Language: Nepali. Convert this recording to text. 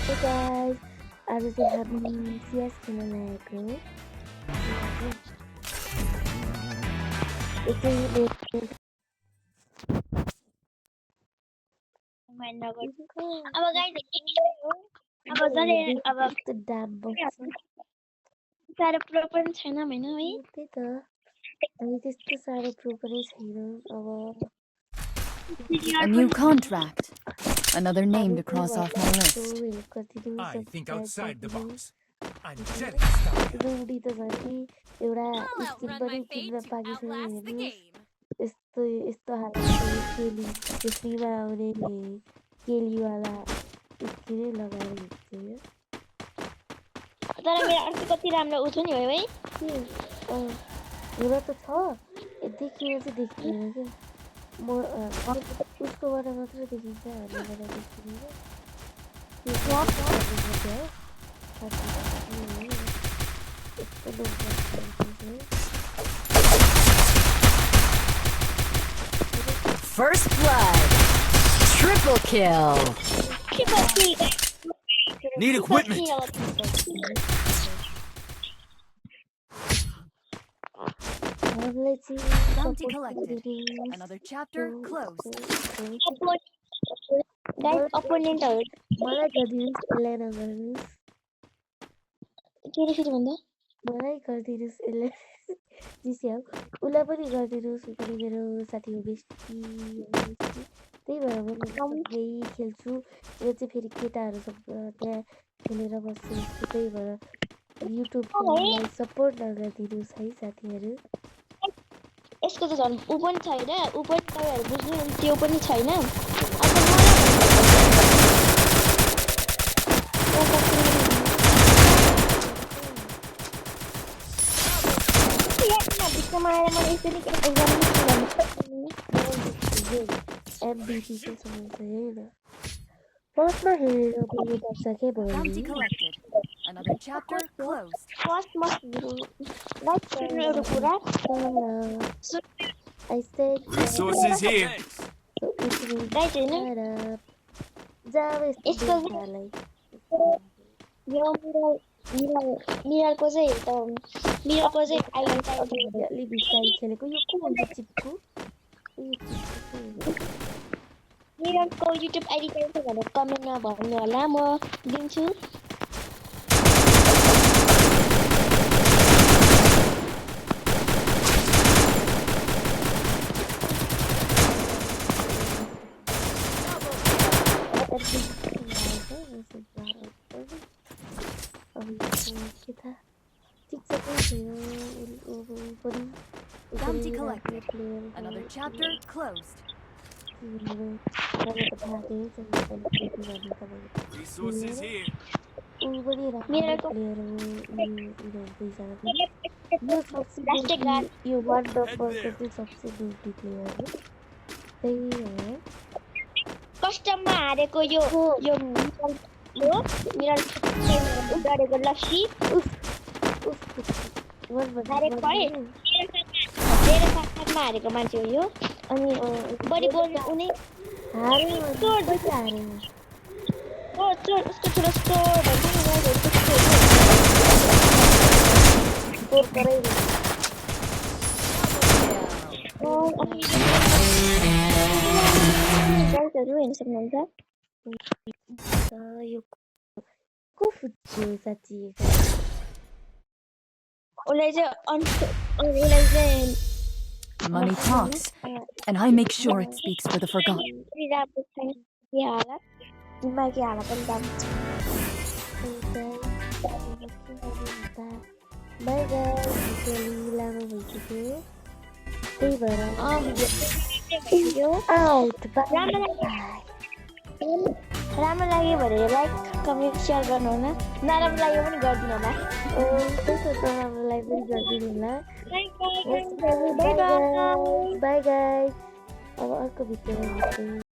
Hey guys, आज चाहिँ हामी CS खेल्न लागेको हो। यो चाहिँ अब गाइस अब जले अब त्यो डाब बक्स साह्रो प्रो पनि छैन हैन है त्यही त हामी त्यस्तो साह्रो प्रो पनि छैन अब A new contract. Another name to cross off my list. I think outside the box. I'm getting started. Rudy त झन् कि एउटा I'll स्किन outrun पनि my fate किन्न to पाकिसक्यो outlast the हेर्नुहोस् game. यस्तो हालत केली त्यो फ्रीमा आउने केलीवाला स्किनै लगाएर हिँड्छ तर मेरो अर्को कति राम्रो उठ्यो नि है हुन त छ देखिन चाहिँ देखिँदैन क्या म उसकोबाट मात्र देखिन्छ हामीबाट देखिँदैन First blood. Triple kill. Need equipment. Bounty collected. Another chapter closed. Guys अपोनेन्टहरु मलाई गरिदिनुस् यसलाई नगर्नुस् के फेरि भन्दा मलाई गरिदिनुस् यसलाई जिस्या उसलाई पनि गरिदिनुस् उ पनि मेरो साथी हो बेस्टी त्यही भएर म सँगै खेल्छु यो चाहिँ फेरि केटाहरूसँग त्यहाँ खेलेर बस्छु त्यही भएर युट्युबलाई सपोर्ट नगरिदिनुस् है साथीहरू यसको त झन् उ पनि छैन उ पनि तपाईहरु बुझ्नु त्यो पनि छैन MVP चाहिँ समस्या होइन फर्स्टमा हेरेर पनि पर्छ के Bounty भयो collected. Another chapter closed. First must like एउटा कुरा I said Resources here. so it will guys हैन shut up जावे यसको यो मिररको चाहिँ आइल्यान्ड टाइप अलि बिस्तारै खेलेको यो को हुन्छ चिप्कु मिररको युट्युब आइडी चाहिँ के भनेर कमेन्टमा भन्नु होला म दिन्छु Bounty collected. Another chapter closed. Resources here. यो वान डबल सबसे ड्युटी प्लेयर हो त्यही हो कस्टममा हारेको यो मिरर गरेको लस्सी हारेको है धेरै साथमा हारेको मान्छे हो यो अनि बढी बोल्नु उनी चोर उसको ठुलो स्टोर हेर्नु सक्नुहुन्छ यो को फुट्यो साथी उसलाई चाहिँ Money talks, and I make sure it speaks for the forgotten. दिमागी हाल पनि बाई गाइस लामो भइसक्यो त्यही भएर राम्रो लाग्यो भने लाइक कमेन्ट सेयर गर्नु होला नराम्रो लाग्यो पनि गरिदिनु होला त्यस्तो त नराम्रोलाई पनि गरिदिनु होला बाई गाइस अब अर्को भिडियोमा भेटौँ